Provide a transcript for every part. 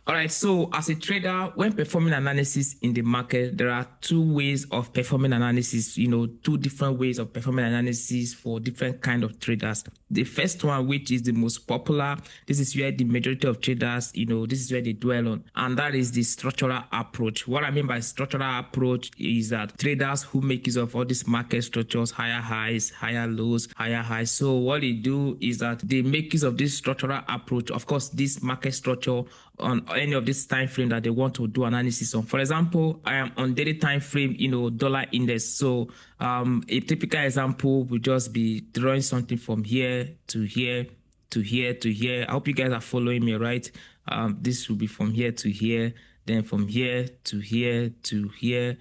All right, so as a trader, when performing analysis in the market, there are two ways of performing analysis, two different ways of performing analysis for different kind of traders. The first one, which is the most popular, this is where the majority of traders, this is where they dwell on, and that is the structural approach. What I mean by structural approach is that traders who make use of all these market structures, higher highs, higher lows, higher highs. So what they do is that they make use of this structural approach. Of course, this market structure on any of this time frame that they want to do analysis on. For example, I am on daily time frame, dollar index. So a typical example would just be drawing something from here to here to here to here. I hope you guys are following me, right? This will be from here to here, then from here to here to here,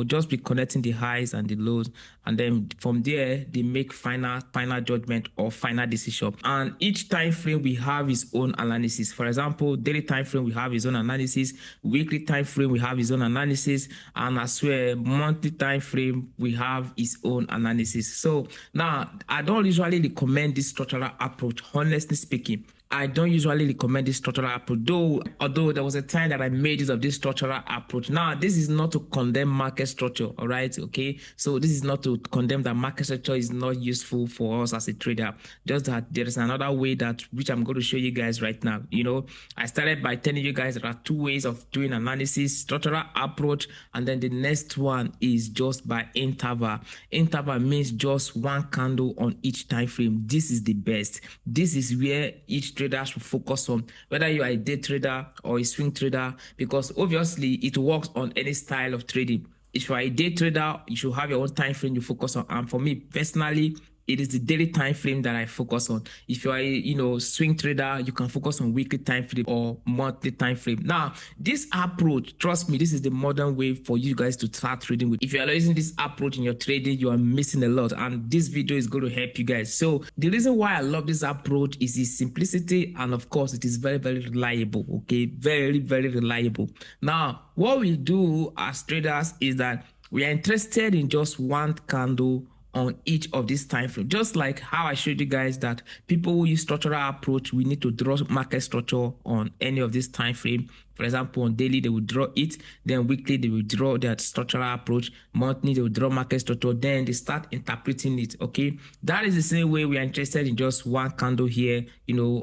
just be connecting the highs and the lows, and then from there they make final judgment or final decision. And each time frame we have its own analysis. For example, daily time frame we have its own analysis, weekly time frame we have its own analysis, and as well monthly time frame we have its own analysis. So now I don't usually recommend this structural approach, honestly speaking. I don't usually recommend this structural approach, although there was a time that I made use of this structural approach. Now, this is not to condemn market structure, all right? Okay, so this is not to condemn that market structure is not useful for us as a trader. Just that there is another way which I'm going to show you guys right now. I started by telling you guys there are two ways of doing analysis: structural approach, and then the next one is just by interval. Interval means just one candle on each time frame. This is the best. This is where each trader should focus on, whether you are a day trader or a swing trader, because obviously it works on any style of trading. If you are a day trader, you should have your own time frame you focus on. And for me personally, it is the daily time frame that I focus on. If you are a swing trader, you can focus on weekly time frame or monthly time frame. Now, this approach, trust me, this is the modern way for you guys to start trading with. If you are using this approach in your trading, you are missing a lot, and this video is going to help you guys. So the reason why I love this approach is its simplicity, and of course it is very, very reliable. Okay, very, very reliable. Now, what we do as traders is that we are interested in just one candle on each of these time frames. Just like how I showed you guys that people who use structural approach, we need to draw market structure on any of this time frame. For example, on daily, they will draw it. Then weekly, they will draw their structural approach. Monthly, they will draw market structure. Then they start interpreting it, okay? That is the same way we are interested in just one candle here,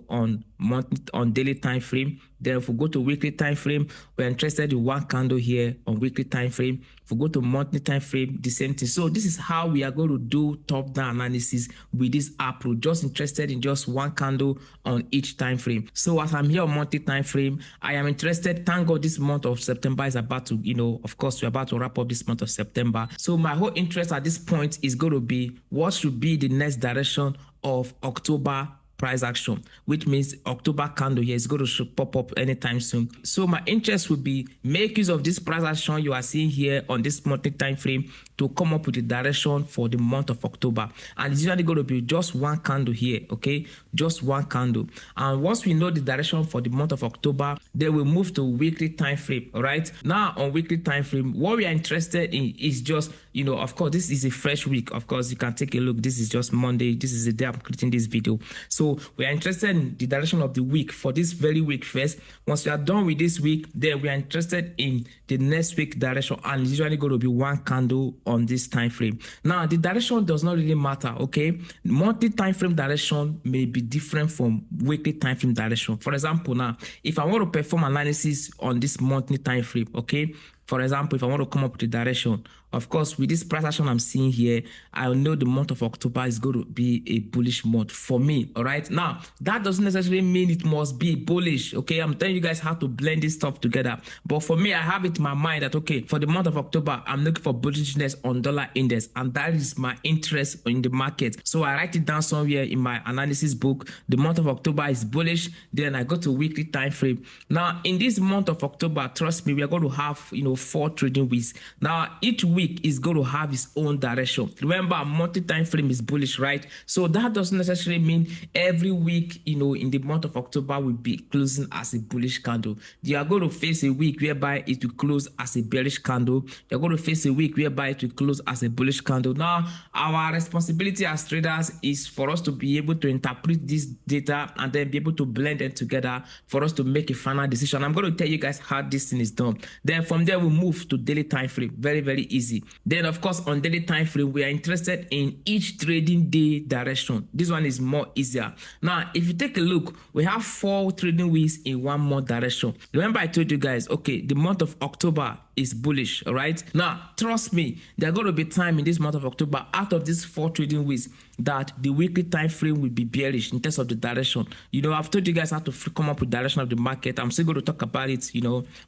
on daily time frame. Then if we go to weekly time frame, we're interested in one candle here on weekly time frame. If we go to monthly time frame, the same thing. So this is how we are going to do top-down analysis with this approach. Just interested in just one candle on each time frame. So as I'm here on monthly time frame, I am interested. Thank God this month of September is about to, of course, we're about to wrap up this month of September. So my whole interest at this point is going to be what should be the next direction of October price action, which means October candle here is going to pop up anytime soon. So my interest would be make use of this price action you are seeing here on this monthly time frame to come up with the direction for the month of October. And it's usually going to be just one candle here, okay? Just one candle. And once we know the direction for the month of October, then we move to weekly time frame, all right? Now on weekly time frame, what we are interested in is just, of course, this is a fresh week. Of course, you can take a look. This is just Monday. This is the day I'm creating this video. So we are interested in the direction of the week for this very week first. Once we are done with this week, then we are interested in the next week direction, and it's usually going to be one candle on this time frame. Now the direction does not really matter, okay? Monthly time frame direction may be different from weekly time frame direction. For example, now if I want to perform analysis on this monthly time frame, okay, for example, if I want to come up with a direction, of course, with this price action I'm seeing here, I know the month of October is going to be a bullish month for me, all right? Now, that doesn't necessarily mean it must be bullish, okay? I'm telling you guys how to blend this stuff together. But for me, I have it in my mind that, okay, for the month of October, I'm looking for bullishness on dollar index, and that is my interest in the market. So I write it down somewhere in my analysis book. The month of October is bullish. Then I go to weekly time frame. Now, in this month of October, trust me, we are going to have, 4 trading weeks. Now each week is going to have its own direction. Remember, monthly time frame is bullish, right? So that doesn't necessarily mean every week, in the month of October will be closing as a bullish candle. You are going to face a week whereby it will close as a bearish candle. You're going to face a week whereby it will close as a bullish candle. Now our responsibility as traders is for us to be able to interpret this data and then be able to blend them together for us to make a final decision. I'm going to tell you guys how this thing is done. Then from there we move to daily time frame. Very, very easy. Then of course on daily time frame we are interested in each trading day direction. This one is more easier. Now if you take a look, we have 4 trading weeks in 1 month direction. Remember I told you guys, okay, the month of October is bullish. All right, now trust me, there are going to be time in this month of October out of these 4 trading weeks that the weekly time frame will be bearish in terms of the direction. I've told you guys how to come up with direction of the market. I'm still going to talk about it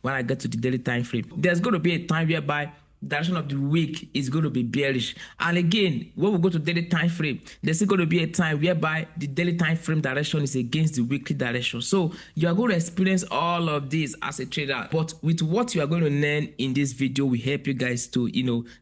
when I get to the daily time frame. There's going to be a time whereby direction of the week is going to be bearish, and again when we go to daily time frame, there's still going to be a time whereby the daily time frame direction is against the weekly direction. So you are going to experience all of this as a trader, but with what you are going to learn in this video will help you guys to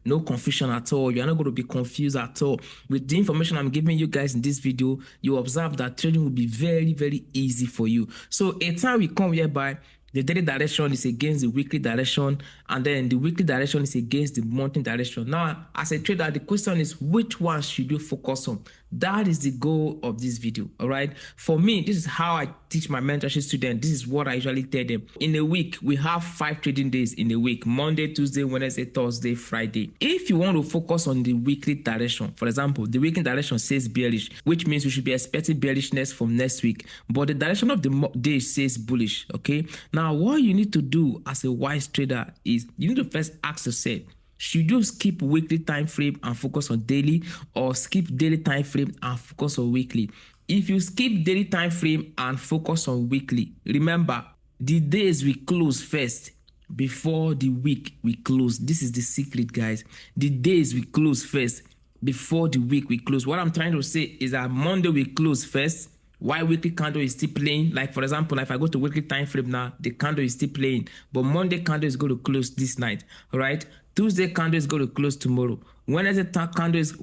no confusion at all. You're not going to be confused at all. With the information I'm giving you guys in this video, you observe that trading will be very, very easy for you. So a time will come whereby the daily direction is against the weekly direction, and then the weekly direction is against the monthly direction. Now, as a trader, the question is, which one should you focus on? That is the goal of this video, all right? For me, this is how I teach my mentorship students. This is what I usually tell them. In a week, we have 5 trading days in a week: Monday, Tuesday, Wednesday, Thursday, Friday. If you want to focus on the weekly direction, for example, the weekly direction says bearish, which means we should be expecting bearishness from next week, but the direction of the day says bullish, okay? Now, what you need to do as a wise trader is you need to first ask yourself, should you skip weekly time frame and focus on daily, or skip daily time frame and focus on weekly? If you skip daily time frame and focus on weekly, remember, the days we close first before the week we close. This is the secret, guys. The days we close first before the week we close. What I'm trying to say is that Monday we close first, while weekly candle is still playing. Like for example, if I go to weekly time frame now, the candle is still playing, but Monday candle is going to close this night. All right, Tuesday candle is going to close tomorrow. Wednesday candle is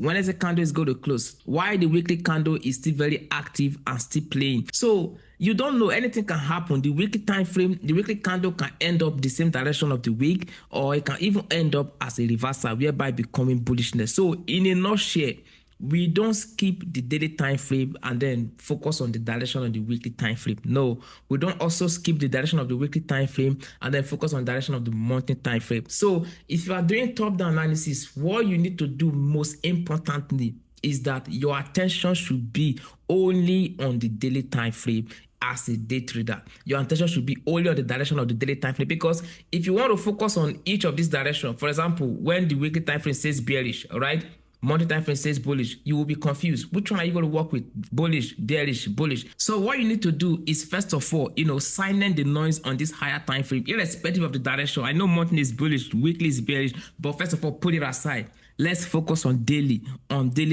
going to close, while the weekly candle is still very active and still playing. So you don't know, anything can happen. The weekly time frame, the weekly candle can end up the same direction of the week, or it can even end up as a reversal, whereby becoming bullishness. So in a nutshell, we don't skip the daily time frame and then focus on the direction of the weekly time frame. No, we don't also skip the direction of the weekly time frame and then focus on the direction of the monthly time frame. So if you are doing top-down analysis, what you need to do most importantly is that your attention should be only on the daily time frame. As a day trader, your attention should be only on the direction of the daily time frame, because if you want to focus on each of these directions, for example, when the weekly time frame says bearish, all right, monthly time frame says bullish, you will be confused. Which one are you going to work with? Bullish, bearish, bullish. So what you need to do is, first of all, silence the noise on this higher time frame, irrespective of the direction. I know monthly is bullish, weekly is bearish, but first of all, put it aside. Let's focus on daily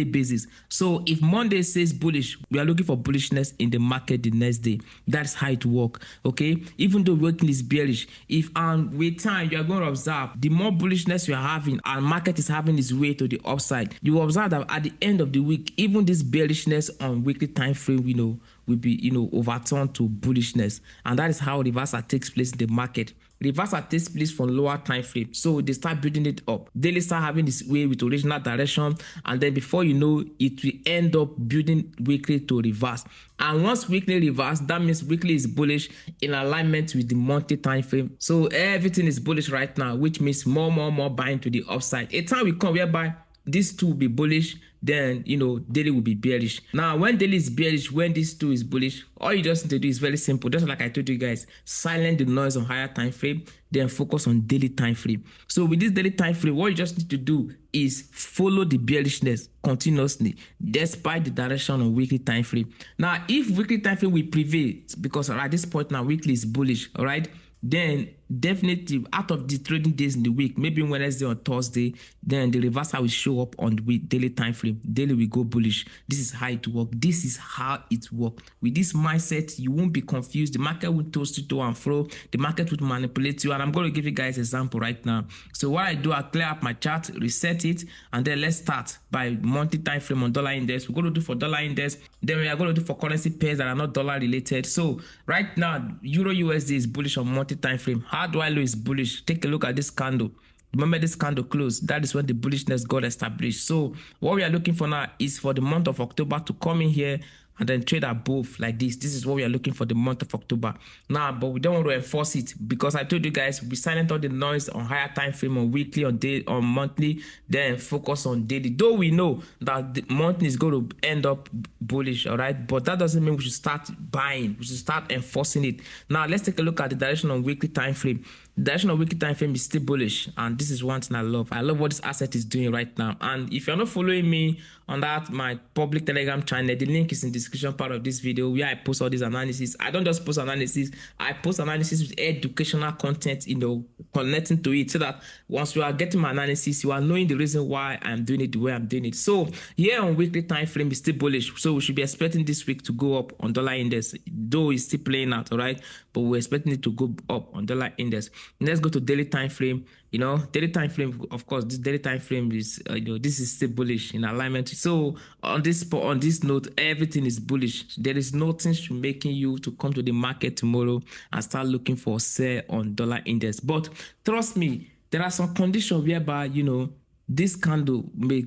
basis. So if Monday says bullish, we are looking for bullishness in the market the next day. That's how it works, okay? Even though weekly is bearish, if with time you are going to observe, the more bullishness you are having and market is having its way to the upside, you will observe that at the end of the week, even this bearishness on weekly time frame, will be overturned to bullishness, and that is how reversal takes place in the market. Reversal takes place from lower time frame, so they start building it up. Daily start having this way with original direction, and then before you know, it will end up building weekly to reverse. And once weekly reverse, that means weekly is bullish in alignment with the monthly time frame. So everything is bullish right now, which means more buying to the upside. A time will come whereby these two will be bullish, then daily will be bearish. Now when daily is bearish, when this two is bullish, all you just need to do is very simple. Just like I told you guys, silence the noise on higher time frame, then focus on daily time frame. So with this daily time frame, what you just need to do is follow the bearishness continuously despite the direction on weekly time frame. Now if weekly time frame will prevail, because at this point now weekly is bullish, all right, then definitely out of the trading days in the week, maybe Wednesday or Thursday, then the reversal will show up on the daily time frame. Daily will go bullish. This is how it works. This is how it works. With this mindset, you won't be confused. The market will toast you to and fro. The market will manipulate you. And I'm going to give you guys an example right now. So what I do, I clear up my chart, reset it, and then let's start by monthly time frame on dollar index. We're going to do for dollar index. Then we are going to do for currency pairs that are not dollar related. So right now, Euro USD is bullish on monthly time frame. How do I know it's bullish? Take a look at this candle. The moment this candle closed, that is when the bullishness got established. So what we are looking for now is for the month of October to come in here and then trade above like this. This is what we are looking for the month of October. Now, but we don't want to enforce it because I told you guys we silent all the noise on higher time frame, on weekly, on day, on monthly, then focus on daily. Though we know that the monthly is going to end up bullish, all right, but that doesn't mean we should start buying. We should start enforcing it. Now, let's take a look at the direction on weekly time frame. The direction of weekly time frame is still bullish, and this is one thing I love. I love what this asset is doing right now. And if you're not following me on that my public Telegram channel, the link is in the description part of this video where I post all these analysis. I don't just post analysis, I post analysis with educational content, connecting to it, so that once you are getting my analysis, you are knowing the reason why I'm doing it the way I'm doing it. So here on weekly time frame is still bullish, so we should be expecting this week to go up on dollar index, though it's still playing out, all right, but we're expecting it to go up on dollar index. Let's go to daily time frame. Daily time frame, of course, this daily time frame is this is still bullish in alignment. So on this note, everything is bullish. There is nothing making you to come to the market tomorrow and start looking for a sell on dollar index. But trust me, there are some conditions whereby this candle may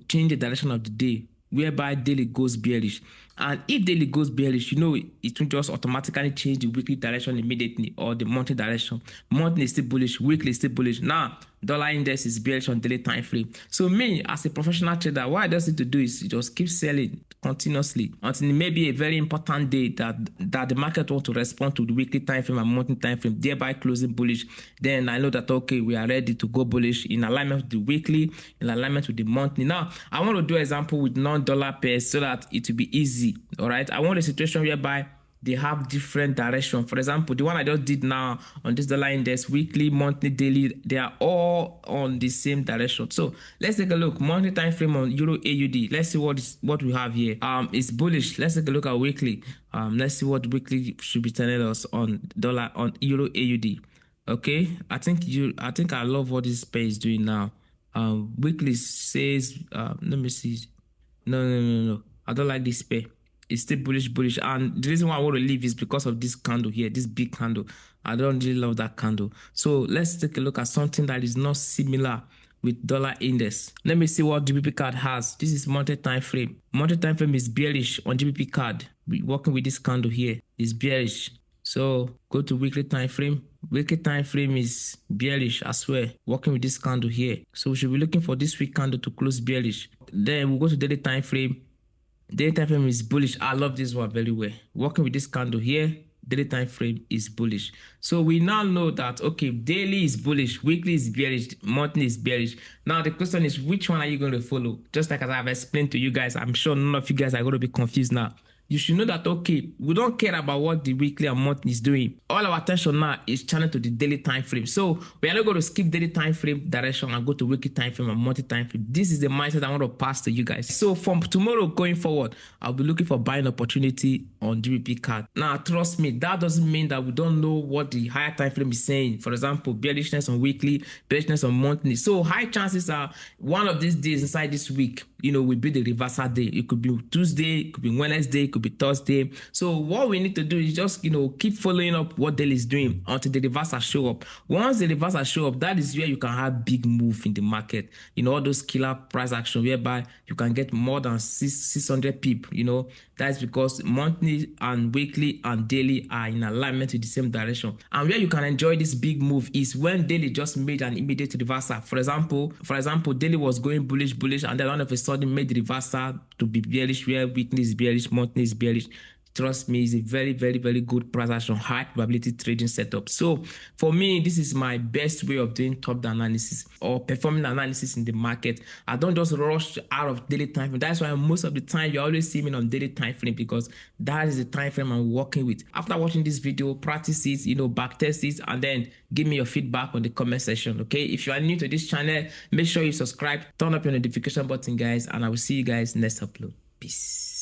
change the direction of the day, whereby daily goes bearish. And if daily goes bearish, it will just automatically change the weekly direction immediately, or the monthly direction. Monthly is still bullish, weekly is still bullish. Now, dollar index is bearish on daily time frame. So me, as a professional trader, what I just need to do is just keep selling continuously until maybe a very important day that the market wants to respond to the weekly time frame and monthly time frame, thereby closing bullish. Then I know that, okay, we are ready to go bullish in alignment with the weekly, in alignment with the monthly. Now, I want to do an example with non-dollar pairs so that it will be easy. All right, I want a situation whereby they have different direction. For example, the one I just did now on this dollar index, weekly, monthly, daily, they are all on the same direction. So let's take a look. Monthly time frame on Euro AUD. Let's see what we have here. It's bullish. Let's take a look at weekly. Let's see what weekly should be telling us on Euro AUD. Okay, I think I love what this pair is doing now. Weekly says let me see. No. I don't like this pair. It's still bullish, and the reason why I want to leave is because of this candle here, this big candle. I don't really love that candle. So let's take a look at something that is not similar with dollar index. Let me see what GBP card has. This is monthly time frame. Monthly time frame is bearish on GBP card. We're working with this candle here. It's bearish. So go to weekly time frame. Weekly time frame is bearish as well, working with this candle here. So we should be looking for this week candle to close bearish. Then we'll go to daily time frame. Daily time frame is bullish. I love this one very well. Working with this candle here, daily time frame is bullish. So we now know that, okay, daily is bullish, weekly is bearish, monthly is bearish. Now the question is, which one are you going to follow? Just like as I've explained to you guys, I'm sure none of you guys are going to be confused now. You should know that, okay, we don't care about what the weekly and monthly is doing. All our attention now is channeled to the daily time frame. So we are not going to skip daily time frame direction and go to weekly time frame and monthly time frame. This is the mindset I want to pass to you guys. So from tomorrow going forward, I'll be looking for buying opportunity on GBP card. Now, trust me, that doesn't mean that we don't know what the higher time frame is saying. For example, bearishness on weekly, bearishness on monthly. So high chances are one of these days inside this week, will be the reversal day. It could be Tuesday, it could be Wednesday, it could be Thursday. So what we need to do is just keep following up what daily is doing until the reversal show up. Once the reversal show up, that is where you can have big move in the market. All those killer price action whereby you can get more than 600 pip. That's because monthly and weekly and daily are in alignment with the same direction. And where you can enjoy this big move is when daily just made an immediate reversal. For example, daily was going bullish, and then all of a sudden made the reversal to be bearish, where weekly is bearish, monthly is bearish. trust me, it's a very, very, very good price action, high probability trading setup. So for me, this is my best way of doing top-down analysis or performing analysis in the market. I don't just rush out of daily time frame. That's why most of the time you always see me on daily time frame, because that is the time frame I'm working with. After watching this video, practice it, backtest it, and then give me your feedback on the comment section. Okay, if you are new to this channel, make sure you subscribe, turn up your notification button, guys, and I will see you guys next upload. Peace.